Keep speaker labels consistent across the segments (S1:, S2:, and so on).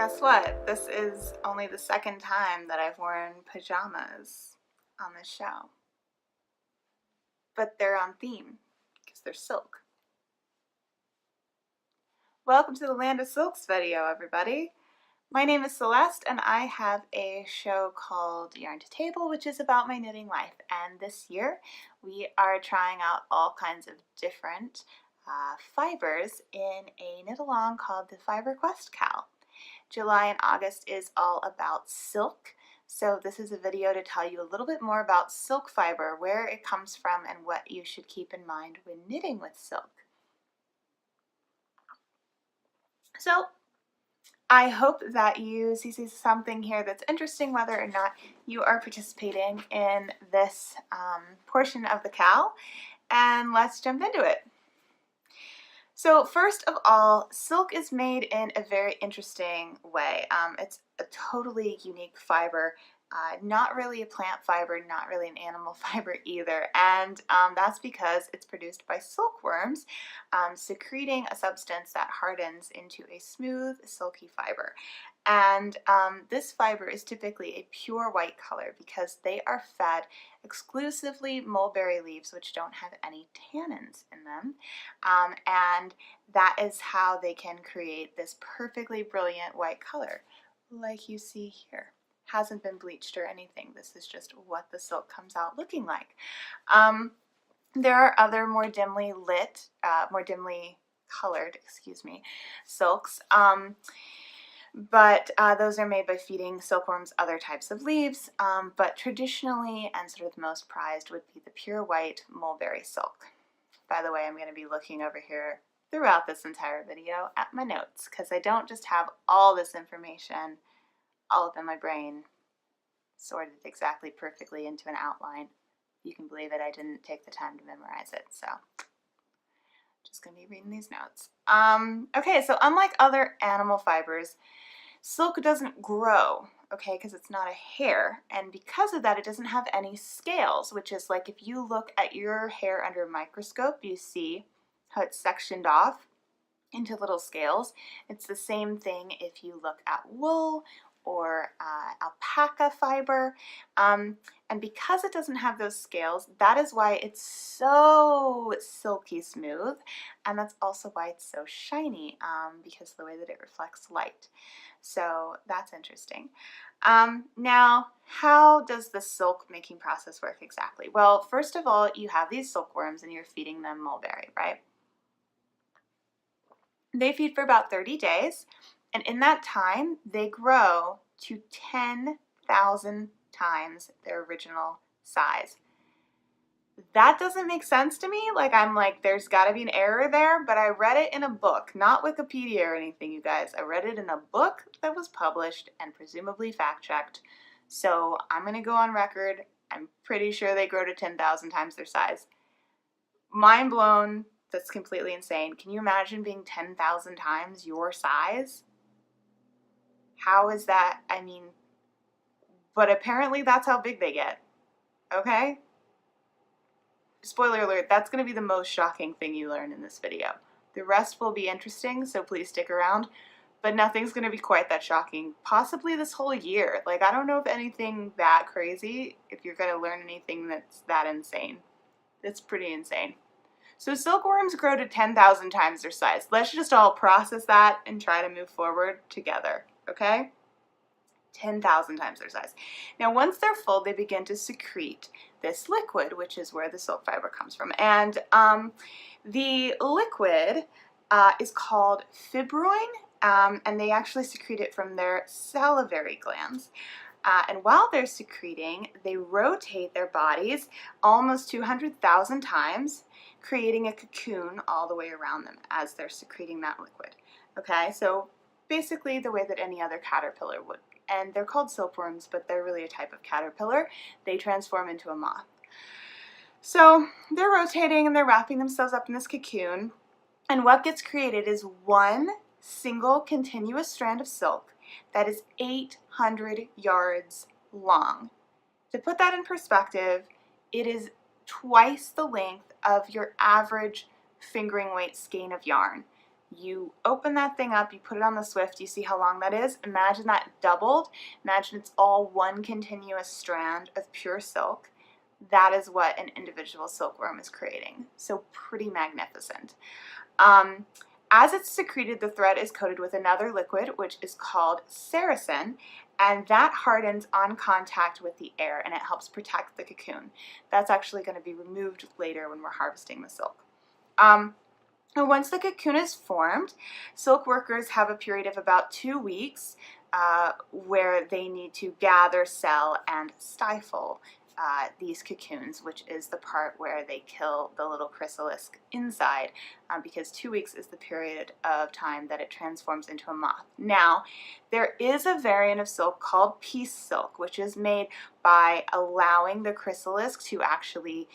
S1: Guess what? This is only the second time that I've worn pajamas on this show. But they're on theme because they're silk. Welcome to the Land of Silks video, everybody. My name is Celeste and I have a show called Yarn to Table, which is about my knitting life. And this year we are trying out all kinds of different fibers in a knit along called the Fiber Quest KAL. July and August is all about silk, so this is a video to tell you a little bit more about silk fiber, where it comes from, and what you should keep in mind when knitting with silk. So I hope that you see something here that's interesting, whether or not you are participating in this portion of the KAL, and let's jump into it. So first of all, silk is made in a very interesting way. It's a totally unique fiber, not really a plant fiber, not really an animal fiber either, and that's because it's produced by silkworms secreting a substance that hardens into a smooth, silky fiber. And this fiber is typically a pure white color because they are fed exclusively mulberry leaves, which don't have any tannins in them, and that is how they can create this perfectly brilliant white color like you see here. Hasn't been bleached or anything. This is just what the silk comes out looking like. There are other more dimly lit, more dimly colored, silks. But those are made by feeding silkworms other types of leaves, but traditionally and sort of the most prized would be the pure white mulberry silk. By the way, I'm going to be looking over here throughout this entire video at my notes because I don't just have all this information all up in my brain sorted exactly perfectly into an outline. You can believe it, I didn't take the time to memorize it, so just going to be reading these notes. Okay, so unlike other animal fibers, silk doesn't grow, okay, because it's not a hair, and because of that it doesn't have any scales, which is like if you look at your hair under a microscope, you see how it's sectioned off into little scales. It's the same thing if you look at wool or alpaca fiber, and because it doesn't have those scales, that is why it's so silky smooth, and that's also why it's so shiny, because of the way that it reflects light. So that's interesting. Now, how does the silk making process work exactly? Well, first of all, you have these silkworms and you're feeding them mulberry, right? They feed for about 30 days, and in that time, they grow to 10,000 times their original size. That doesn't make sense to me. I'm like, there's got to be an error there, but I read it in a book, not Wikipedia or anything, you guys. I read it in a book that was published and presumably fact-checked. So I'm going to go on record. I'm pretty sure they grow to 10,000 times their size. Mind blown. That's completely insane. Can you imagine being 10,000 times your size? How is that? I mean, but apparently that's how big they get. Okay? Spoiler alert, that's going to be the most shocking thing you learn in this video. The rest will be interesting, so please stick around, but nothing's going to be quite that shocking. Possibly this whole year. I don't know of anything that crazy if you're going to learn anything that's that insane. It's pretty insane. So silkworms grow to 10,000 times their size. Let's just all process that and try to move forward together, okay? 10,000 times their size. Now, once they're full, they begin to secrete this liquid, which is where the silk fiber comes from. And the liquid is called fibroin, and they actually secrete it from their salivary glands. And while they're secreting, they rotate their bodies almost 200,000 times, creating a cocoon all the way around them as they're secreting that liquid. Okay, so basically the way that any other caterpillar would. And they're called silkworms, but they're really a type of caterpillar. They transform into a moth. So they're rotating and they're wrapping themselves up in this cocoon. And what gets created is one single continuous strand of silk that is 800 yards long. To put that in perspective, it is twice the length of your average fingering weight skein of yarn. You open that thing up, you put it on the Swift, you see how long that is? Imagine that doubled. Imagine it's all one continuous strand of pure silk. That is what an individual silkworm is creating. So pretty magnificent. As it's secreted, the thread is coated with another liquid, which is called sericin, and that hardens on contact with the air, and it helps protect the cocoon. That's actually going to be removed later when we're harvesting the silk. Once the cocoon is formed, silk workers have a period of about 2 weeks where they need to gather, sell, and stifle these cocoons, which is the part where they kill the little chrysalis inside, because 2 weeks is the period of time that it transforms into a moth. Now, there is a variant of silk called piece silk, which is made by allowing the chrysalis to actually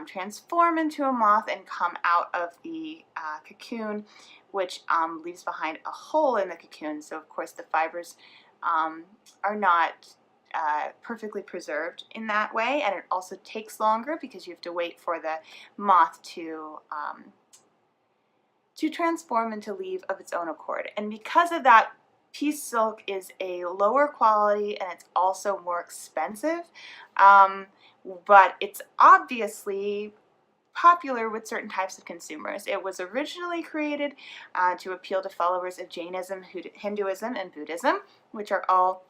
S1: transform into a moth and come out of the cocoon, which leaves behind a hole in the cocoon. So of course the fibers are not perfectly preserved in that way, and it also takes longer because you have to wait for the moth to transform and to leave of its own accord. And because of that, piece silk is a lower quality and it's also more expensive, but it's obviously popular with certain types of consumers. It was originally created to appeal to followers of Jainism, Hinduism, and Buddhism, which are all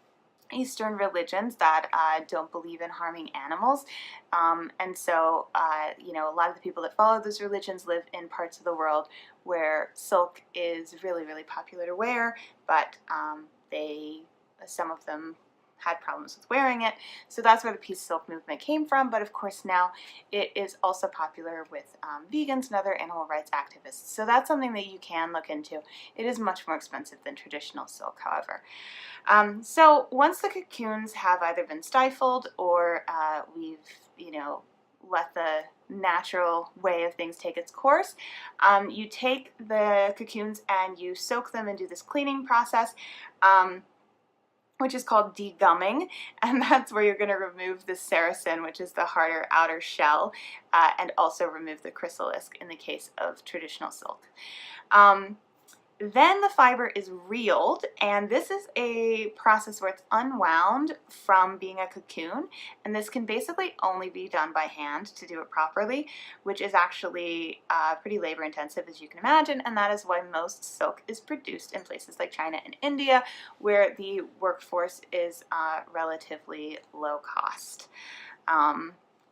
S1: Eastern religions that don't believe in harming animals, and so you know, a lot of the people that follow those religions live in parts of the world where silk is really, really popular to wear, but some of them had problems with wearing it, so that's where the piece silk movement came from. But of course now it is also popular with vegans and other animal rights activists, so that's something that you can look into. It is much more expensive than traditional silk, however. So once the cocoons have either been stifled or we've, you know, let the natural way of things take its course, you take the cocoons and you soak them and do this cleaning process, which is called degumming, and that's where you're going to remove the sericin, which is the harder outer shell, and also remove the chrysalis in the case of traditional silk. Then the fiber is reeled, and this is a process where it's unwound from being a cocoon, and this can basically only be done by hand to do it properly, which is actually pretty labor intensive, as you can imagine, and that is why most silk is produced in places like China and India, where the workforce is relatively low cost,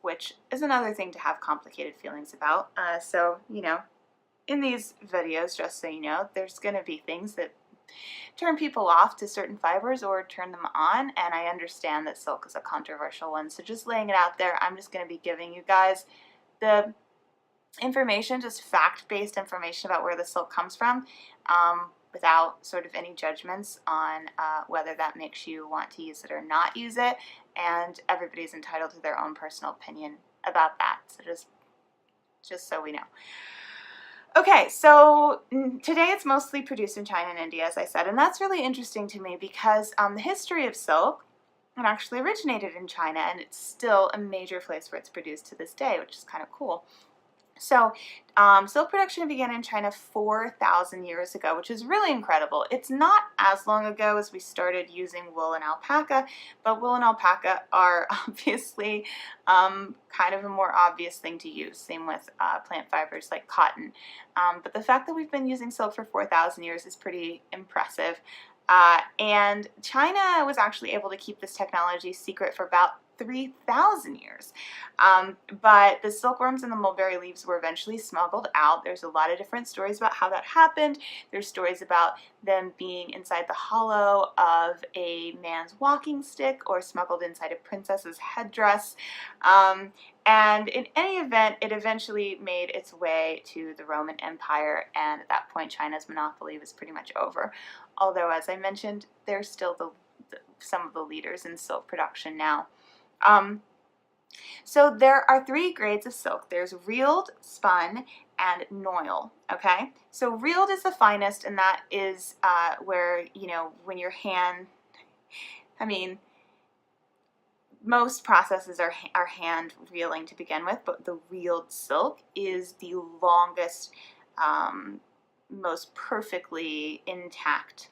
S1: which is another thing to have complicated feelings about. So, you know, in these videos, just so you know, there's going to be things that turn people off to certain fibers or turn them on, and I understand that silk is a controversial one, so just laying it out there, I'm just going to be giving you guys the information, just fact-based information about where the silk comes from, without sort of any judgments on whether that makes you want to use it or not use it, and everybody's entitled to their own personal opinion about that, so just so we know. Okay, so today it's mostly produced in China and India, as I said, and that's really interesting to me because the history of silk, it actually originated in China, and it's still a major place where it's produced to this day, which is kind of cool. So silk production began in China 4,000 years ago, which is really incredible. It's not as long ago as we started using wool and alpaca, but wool and alpaca are obviously kind of a more obvious thing to use. Same with plant fibers like cotton. But the fact that we've been using silk for 4,000 years is pretty impressive. And China was actually able to keep this technology secret for about 3,000 years. But the silkworms and the mulberry leaves were eventually smuggled out. There's a lot of different stories about how that happened. There's stories about them being inside the hollow of a man's walking stick or smuggled inside a princess's headdress. And in any event, it eventually made its way to the Roman Empire, and at that point China's monopoly was pretty much over. Although, as I mentioned, they're still some of the leaders in silk production now. So there are 3 grades of silk. There's reeled, spun, and noil, okay? So reeled is the finest, and that is where, you know, when your hand, I mean, most processes are hand reeling to begin with, but the reeled silk is the longest most perfectly intact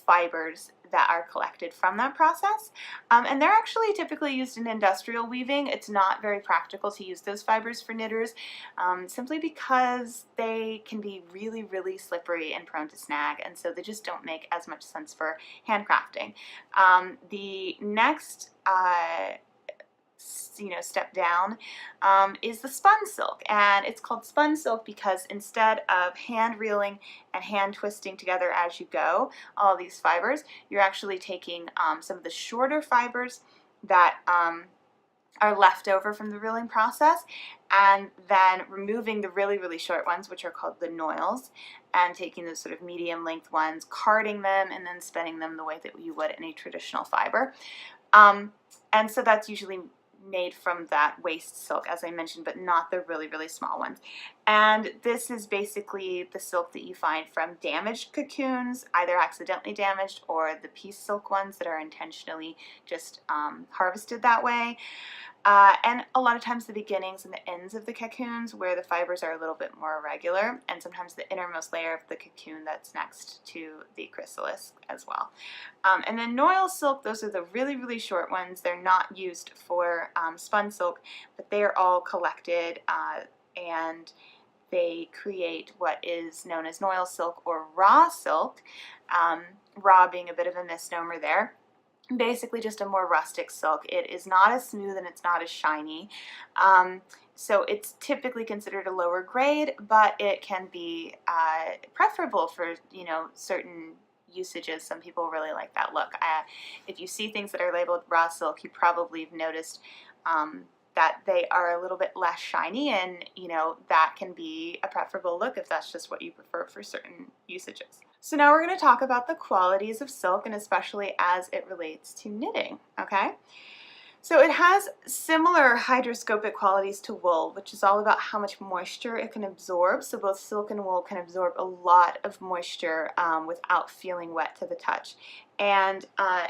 S1: fibers that are collected from that process. And they're actually typically used in industrial weaving. It's not very practical to use those fibers for knitters, simply because they can be really, really slippery and prone to snag, and so they just don't make as much sense for handcrafting. The next step down is the spun silk, and it's called spun silk because instead of hand reeling and hand twisting together as you go all these fibers, you're actually taking some of the shorter fibers that are left over from the reeling process, and then removing the really, really short ones, which are called the noils, and taking those sort of medium length ones, carding them, and then spinning them the way that you would in a traditional fiber. And so that's usually made from that waste silk, as I mentioned, but not the really, really small ones. And this is basically the silk that you find from damaged cocoons, either accidentally damaged or the piece silk ones that are intentionally just harvested that way. And a lot of times the beginnings and the ends of the cocoons where the fibers are a little bit more irregular, and sometimes the innermost layer of the cocoon that's next to the chrysalis as well. And then noil silk, those are the really, really short ones. They're not used for spun silk, but they are all collected and they create what is known as noil silk or raw silk, raw being a bit of a misnomer there. Basically just a more rustic silk. It is not as smooth and it's not as shiny. So it's typically considered a lower grade, but it can be preferable for, certain usages. Some people really like that look. If you see things that are labeled raw silk, you probably have noticed that they are a little bit less shiny, and that can be a preferable look if that's just what you prefer for certain usages. So now we're going to talk about the qualities of silk, and especially as it relates to knitting, okay? So it has similar hygroscopic qualities to wool, which is all about how much moisture it can absorb. So both silk and wool can absorb a lot of moisture without feeling wet to the touch. And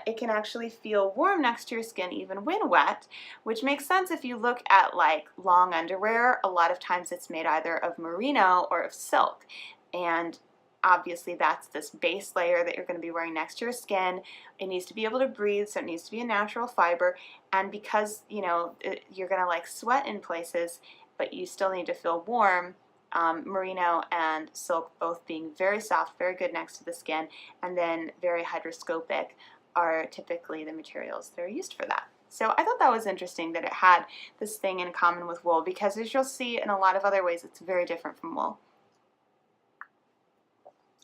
S1: it can actually feel warm next to your skin even when wet, which makes sense if you look at like long underwear. A lot of times it's made either of merino or of silk. And obviously that's this base layer that you're going to be wearing next to your skin. It needs to be able to breathe, so it needs to be a natural fiber. And because you're going to like sweat in places, but you still need to feel warm, merino and silk both being very soft, very good next to the skin, and then very hygroscopic are typically the materials that are used for that. So I thought that was interesting that it had this thing in common with wool, because as you'll see in a lot of other ways, it's very different from wool.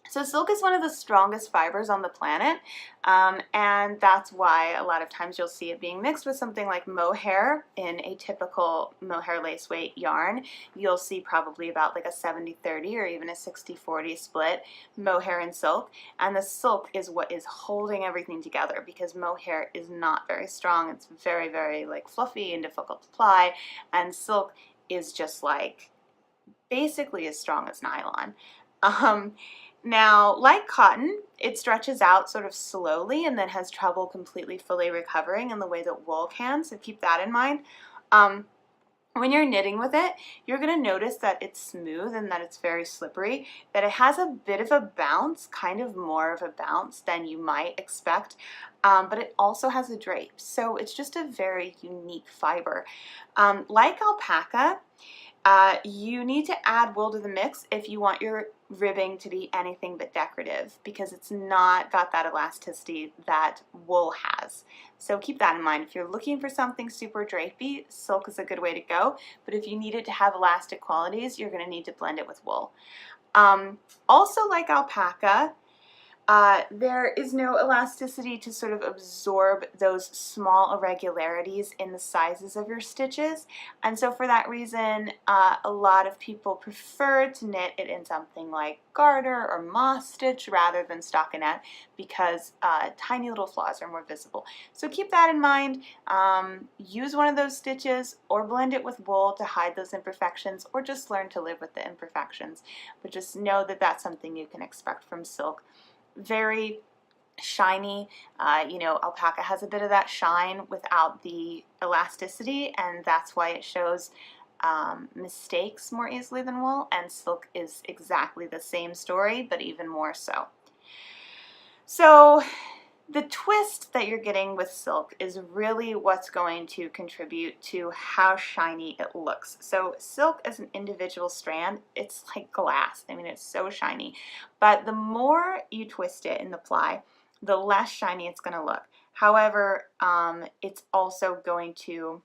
S1: So silk is one of the strongest fibers on the planet, and that's why a lot of times you'll see it being mixed with something like mohair in a typical mohair lace weight yarn. You'll see probably about like a 70-30 or even a 60-40 split mohair and silk, and the silk is what is holding everything together, because mohair is not very strong. It's very, very like fluffy and difficult to ply, and silk is just like basically as strong as nylon. Now, like cotton, it stretches out sort of slowly and then has trouble completely fully recovering in the way that wool can, so keep that in mind. When you're knitting with it, you're going to notice that it's smooth and that it's very slippery, that it has a bit of a bounce, kind of more of a bounce than you might expect, but it also has a drape, so it's just a very unique fiber. Like alpaca, you need to add wool to the mix if you want your ribbing to be anything but decorative, because it's not got that elasticity that wool has. So keep that in mind. If you're looking for something super drapey, silk is a good way to go, but if you need it to have elastic qualities, you're going to need to blend it with wool. Also, like alpaca, there is no elasticity to sort of absorb those small irregularities in the sizes of your stitches, and so for that reason a lot of people prefer to knit it in something like garter or moss stitch rather than stockinette, because tiny little flaws are more visible. So keep that in mind. Use one of those stitches or blend it with wool to hide those imperfections, or just learn to live with the imperfections, but just know that that's something you can expect from silk. Very shiny, alpaca has a bit of that shine without the elasticity, and that's why it shows mistakes more easily than wool, and silk is exactly the same story, but even more so. So the twist that you're getting with silk is really what's going to contribute to how shiny it looks. So silk as an individual strand, it's like glass. I mean, it's so shiny. But the more you twist it in the ply, the less shiny it's going to look. However, it's also going to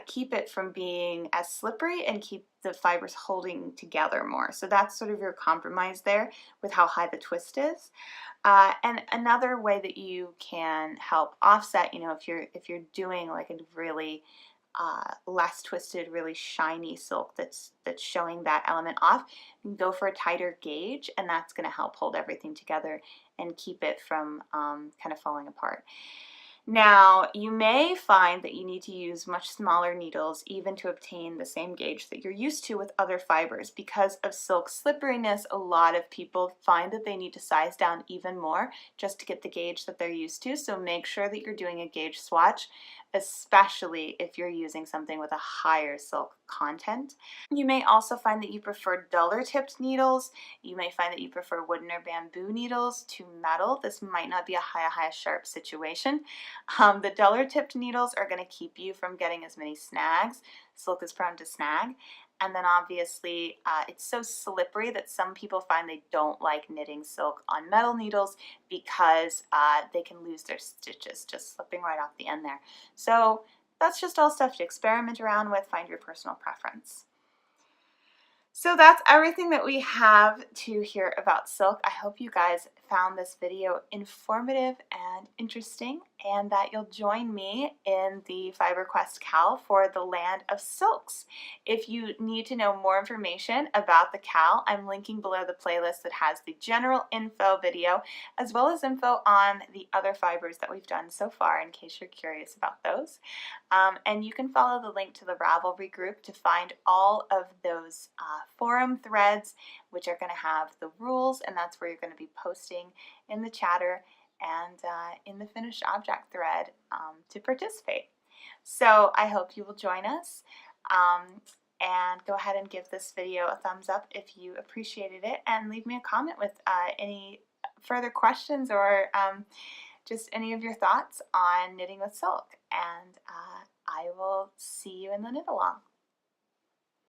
S1: keep it from being as slippery and keep the fibers holding together more. So that's sort of your compromise there with how high the twist is. And another way that you can help offset, you know, if you're doing like a really less twisted, really shiny silk that's showing that element off, you can go for a tighter gauge, and that's going to help hold everything together and keep it from kind of falling apart. Now, you may find that you need to use much smaller needles even to obtain the same gauge that you're used to with other fibers. Because of silk slipperiness, a lot of people find that they need to size down even more just to get the gauge that they're used to. So make sure that you're doing a gauge swatch, especially if you're using something with a higher silk content. You may also find that you prefer duller tipped needles. You may find that you prefer wooden or bamboo needles to metal. This might not be a high sharp situation. The duller tipped needles are going to keep you from getting as many snags. Silk is prone to snag. And then obviously it's so slippery that some people find they don't like knitting silk on metal needles because they can lose their stitches just slipping right off the end there. So that's just all stuff to experiment around with, find your personal preference. So that's everything that we have to hear about silk. I hope you guys found this video informative and interesting, and that you'll join me in the FiberQuest KAL for the Land of Silks. If you need to know more information about the KAL, I'm linking below the playlist that has the general info video, as well as info on the other fibers that we've done so far, in case you're curious about those. And you can follow the link to the Ravelry group to find all of those forum threads, which are going to have the rules, and that's where you're going to be posting in the chatter and in the finished object thread to participate. So I hope you will join us, and go ahead and give this video a thumbs up if you appreciated it, and leave me a comment with any further questions or just any of your thoughts on knitting with silk, and I will see you in the knit along.